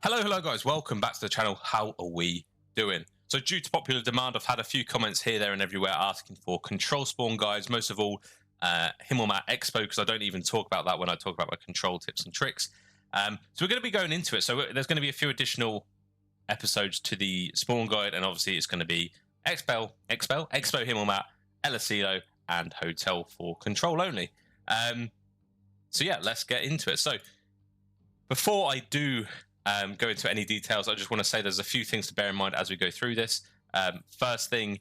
Hello guys, welcome back to the channel. How are we doing? So due to popular demand, I've had a few comments here, there and everywhere asking for control spawn guides, most of all Himmelmatt EXPO, because I don't even talk about that when I talk about my control tips and tricks. So we're going to be going into it. So there's going to be a few additional episodes to the spawn guide, and obviously it's going to be EXPO, Himmelmatt, El Asilo, and Hotel for control only. So yeah, let's get into it. So before I do go into any details, I just want to say there's a few things to bear in mind as we go through this. First thing,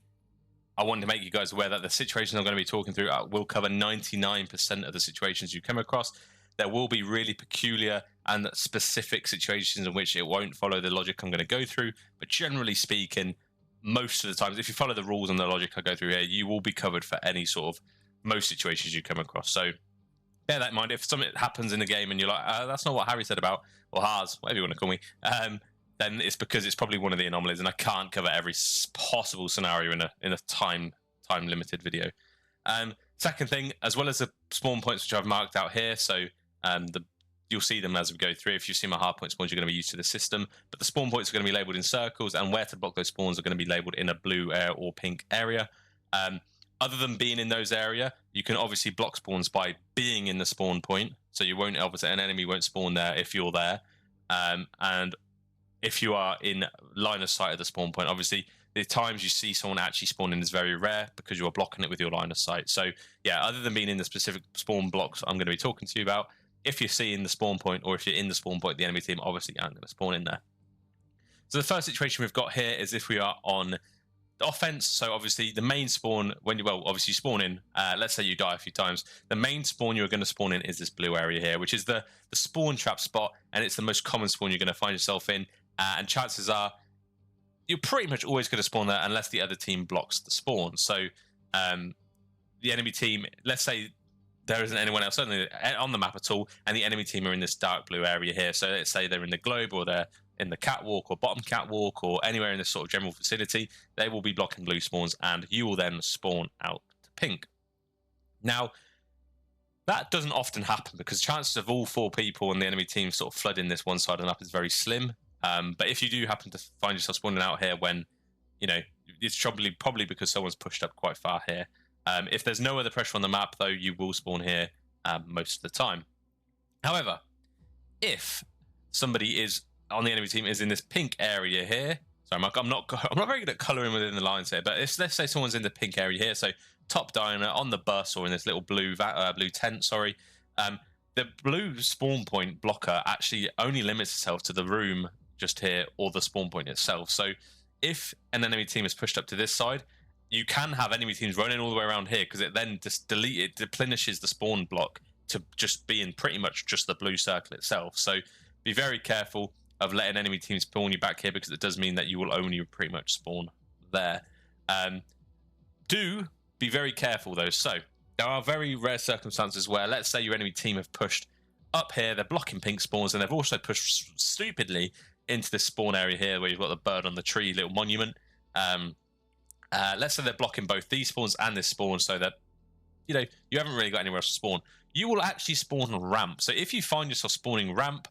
I wanted to make you guys aware that the situations I'm going to be talking through will cover 99% of the situations you come across. There will be really peculiar and specific situations in which it won't follow the logic I'm going to go through, but generally speaking, most of the times, if you follow the rules and the logic I go through here, you will be covered for any sort of most situations you come across. So bear that in mind. If something happens in the game and you're like, that's not what Harry said about, or Harrz, whatever you want to call me, then it's because it's probably one of the anomalies, and I can't cover every possible scenario in a time limited video. Second thing, as well as the spawn points which I've marked out here, so you'll see them as we go through. If you see my hard point spawns, you're going to be used to the system, but the spawn points are going to be labelled in circles, and where to block those spawns are going to be labelled in a blue or pink area. Other than being in those area, you can obviously block spawns by being in the spawn point. So you won't, obviously, an enemy won't spawn there if you're there. And if you are in line of sight of the spawn point, obviously the times you see someone actually spawning is very rare because you're blocking it with your line of sight. So yeah, other than being in the specific spawn blocks I'm going to be talking to you about, if you're seeing the spawn point or if you're in the spawn point, the enemy team obviously aren't going to spawn in there. So the first situation we've got here is if we are on offense. So obviously the main spawn, when you obviously spawn in, let's say you die a few times, the main spawn you're going to spawn in is this blue area here, which is the spawn trap spot, and it's the most common spawn you're going to find yourself in, and chances are you're pretty much always going to spawn there unless the other team blocks the spawn. So the enemy team, let's say there isn't anyone else on the map at all, and the enemy team are in this dark blue area here. So let's say they're in the globe, or they're in the catwalk or bottom catwalk, or anywhere in this sort of general vicinity, they will be blocking blue spawns, and you will then spawn out to pink. Now, that doesn't often happen because chances of all four people on the enemy team sort of flooding this one side of the map is very slim. But if you do happen to find yourself spawning out here when, it's probably because someone's pushed up quite far here. If there's no other pressure on the map, though, you will spawn here most of the time. However, if somebody is on the enemy team is in this pink area here, sorry, I'm not very good at colouring within the lines here, but let's say someone's in the pink area here, so top diner on the bus or in this little blue tent, sorry. The blue spawn point blocker actually only limits itself to the room just here or the spawn point itself. So if an enemy team is pushed up to this side, you can have enemy teams running all the way around here because it then just deplenishes the spawn block to just be in pretty much just the blue circle itself. So be very careful of letting enemy teams spawn you back here, because it does mean that you will only pretty much spawn there. Do be very careful though. So there are very rare circumstances where, let's say your enemy team have pushed up here, they're blocking pink spawns, and they've also pushed stupidly into this spawn area here where you've got the bird on the tree little monument. Let's say they're blocking both these spawns and this spawn, so that you haven't really got anywhere else to spawn. You will actually spawn ramp. So if you find yourself spawning ramp,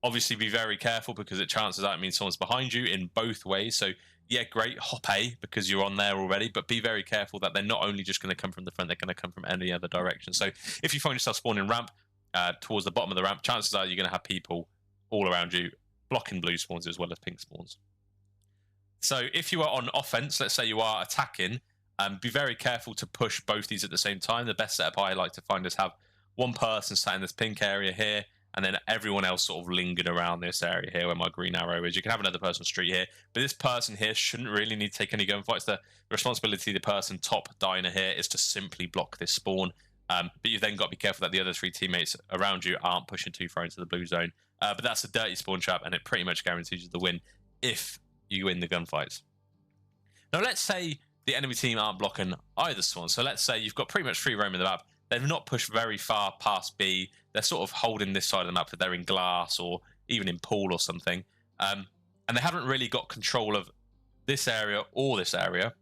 obviously be very careful, because chances are it means someone's behind you in both ways. So yeah, great, hop A because you're on there already, but be very careful that they're not only just going to come from the front, they're going to come from any other direction. So if you find yourself spawning ramp towards the bottom of the ramp, chances are you're going to have people all around you blocking blue spawns as well as pink spawns. So if you are on offense, let's say you are attacking, be very careful to push both these at the same time. The best setup I like to find is have one person sat in this pink area here, and then everyone else sort of lingered around this area here where my green arrow is. You can have another person on the street here, but this person here shouldn't really need to take any gunfights. The responsibility of the person top diner here is to simply block this spawn. But you've then got to be careful that the other three teammates around you aren't pushing too far into the blue zone. But that's a dirty spawn trap, and it pretty much guarantees you the win if you win the gunfights. Now, let's say the enemy team aren't blocking either spawn. So let's say you've got pretty much free roam in the map. They've not pushed very far past B. They're sort of holding this side of the map, but they're in glass or even in pool or something. And they haven't really got control of this area or this area.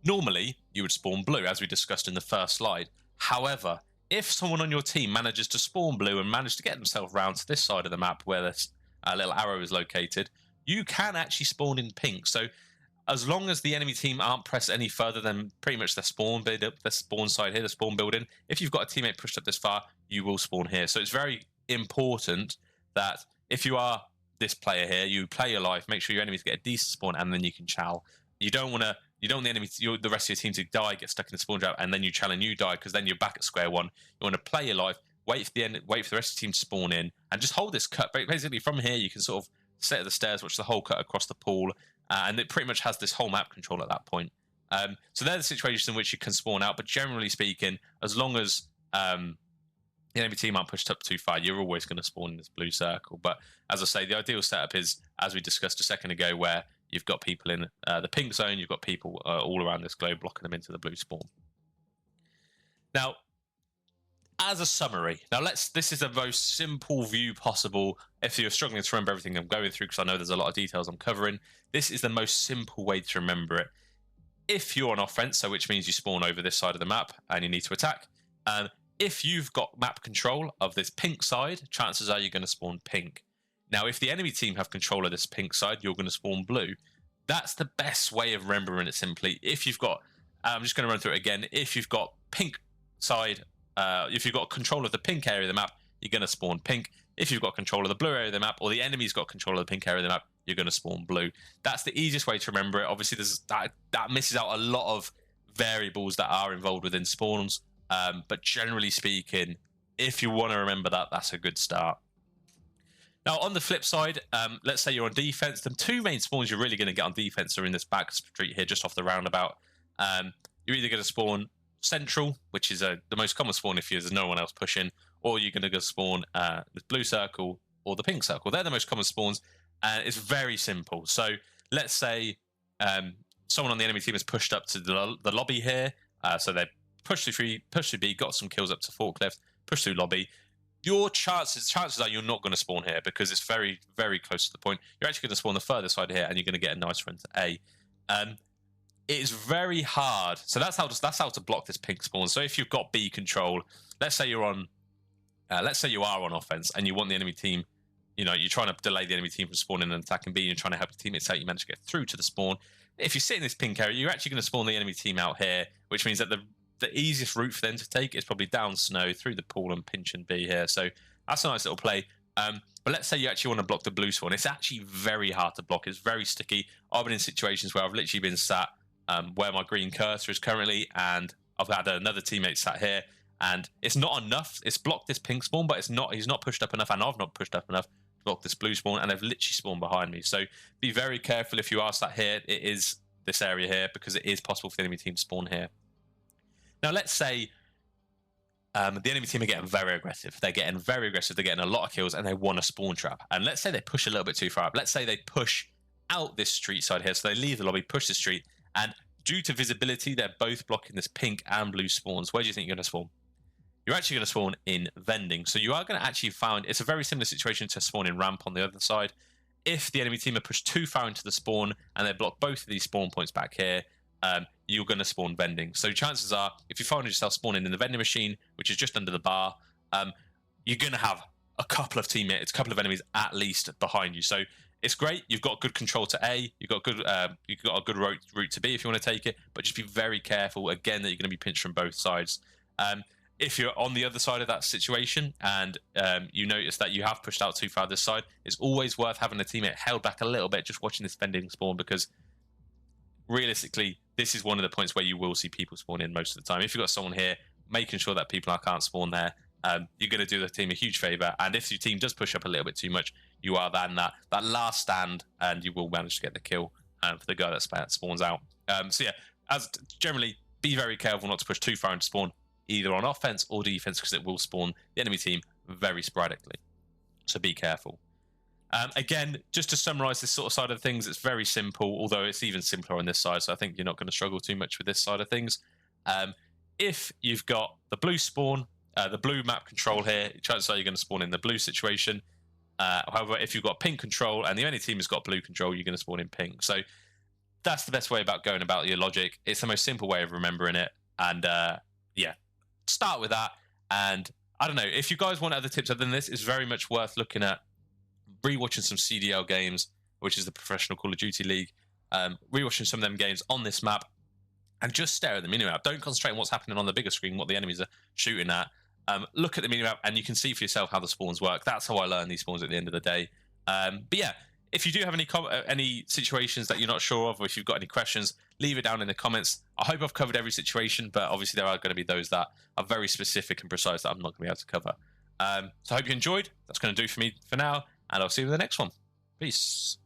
Normally, you would spawn blue, as we discussed in the first slide. However, if someone on your team manages to spawn blue and manage to get themselves round to this side of the map where this little arrow is located, you can actually spawn in pink. So as long as the enemy team aren't pressed any further than pretty much their spawn side here, the spawn building, if you've got a teammate pushed up this far, you will spawn here. So it's very important that if you are this player here, you play your life, make sure your enemies get a decent spawn, and then you can chow. You don't want the enemy, the rest of your team to die, get stuck in the spawn trap, and then you chow and you die, because then you're back at square one. You want to play your life, wait for the rest of the team to spawn in, and just hold this cut. Basically, from here, you can sort of sit at the stairs, watch the whole cut across the pool, and it pretty much has this whole map control at that point. So they're the situations in which you can spawn out, but generally speaking, as long as the enemy team aren't pushed up too far, you're always going to spawn in this blue circle. But as I say, the ideal setup is, as we discussed a second ago, where you've got people in the pink zone, you've got people all around this globe blocking them into the blue spawn. Now, as a summary, this is the most simple view possible. If you're struggling to remember everything I'm going through, because I know there's a lot of details I'm covering, this is the most simple way to remember it. If you're on offense, so which means you spawn over this side of the map and you need to attack, if you've got map control of this pink side, chances are you're going to spawn pink. Now, if the enemy team have control of this pink side, you're going to spawn blue. That's the best way of remembering it simply. If you've got, I'm just going to run through it again. If you've got pink side, if you've got control of the pink area of the map, you're going to spawn pink. If you've got control of the blue area of the map, or the enemy's got control of the pink area of the map, you're going to spawn blue. That's the easiest way to remember it. Obviously, that misses out a lot of variables that are involved within spawns. But generally speaking, if you want to remember that, that's a good start. Now, on the flip side, let's say you're on defense. The two main spawns you're really going to get on defense are in this back street here, just off the roundabout. You're either going to spawn central, which is the most common spawn if there's no one else pushing, or you're going to go spawn the blue circle or the pink circle. They're the most common spawns, and it's very simple. So let's say someone on the enemy team has pushed up to the lobby here. So they pushed through B, got some kills up to forklift, pushed through lobby. Your chances are you're not going to spawn here, because it's very, very close to the point. You're actually going to spawn the further side here, and you're going to get a nice run to A. It is very hard. So that's how to block this pink spawn. So if you've got B control, let's say you are on offense and you want the enemy team, you're trying to delay the enemy team from spawning and attacking B, and you're trying to help your teammates out. You manage to get through to the spawn. If you sit in this pink area, you're actually going to spawn the enemy team out here, which means that the easiest route for them to take is probably down snow through the pool and pinch and B here. So that's a nice little play. But let's say you actually want to block the blue spawn. It's actually very hard to block. It's very sticky. I've been in situations where I've literally been sat where my green cursor is currently, and I've had another teammate sat here, and it's not enough. It's blocked this pink spawn, but he's not pushed up enough, and I've not pushed up enough to block this blue spawn, and they've literally spawned behind me. So be very careful if you are sat here. It is this area here, because it is possible for the enemy team to spawn here. Now, let's say the enemy team are getting very aggressive. They're getting very aggressive. They're getting a lot of kills, and they want a spawn trap. And let's say they push a little bit too far up. Let's say they push out this street side here. So they leave the lobby, push the street, and due to visibility, they're both blocking this pink and blue spawns. Where do you think you're going to spawn? You're actually going to spawn in vending. So you are going to actually find it's a very similar situation to spawn in ramp on the other side. If the enemy team are pushed too far into the spawn and they block both of these spawn points back here, you're going to spawn vending. So chances are, if you find yourself spawning in the vending machine, which is just under the bar, you're going to have a couple of teammates, a couple of enemies at least behind you. So it's great. You've got good control to A. You've got a good route to B if you want to take it. But just be very careful again that you're going to be pinched from both sides. If you're on the other side of that situation and you notice that you have pushed out too far this side, it's always worth having a teammate held back a little bit, just watching this vending spawn, because realistically, this is one of the points where you will see people spawn in most of the time. If you've got someone here, making sure that people can't spawn there, you're going to do the team a huge favour. And if your team does push up a little bit too much, you are then that last stand, and you will manage to get the kill for the guy that spawns out. So yeah, as generally, be very careful not to push too far into spawn, either on offense or defense, because it will spawn the enemy team very sporadically. So be careful. Again, just to summarize this sort of side of things, it's very simple, although it's even simpler on this side, so I think you're not going to struggle too much with this side of things. If you've got the blue spawn, the blue map control here, chances are you're going to spawn in the blue situation. However, if you've got pink control and the only team has got blue control, you're going to spawn in pink. So that's the best way about going about your logic. It's the most simple way of remembering it. And yeah, start with that. And I don't know, if you guys want other tips other than this, it's very much worth looking at rewatching some CDL games, which is the Professional Call of Duty League, rewatching some of them games on this map, and just stare at the minimap. Don't concentrate on what's happening on the bigger screen, what the enemies are shooting at. Look at the minimap, and you can see for yourself how the spawns work. That's how I learn these spawns at the end of the day. But yeah, if you do have any situations that you're not sure of, or if you've got any questions, leave it down in the comments. I hope I've covered every situation, but obviously there are going to be those that are very specific and precise that I'm not going to be able to cover. So I hope you enjoyed. That's going to do for me for now, and I'll see you in the next one. Peace.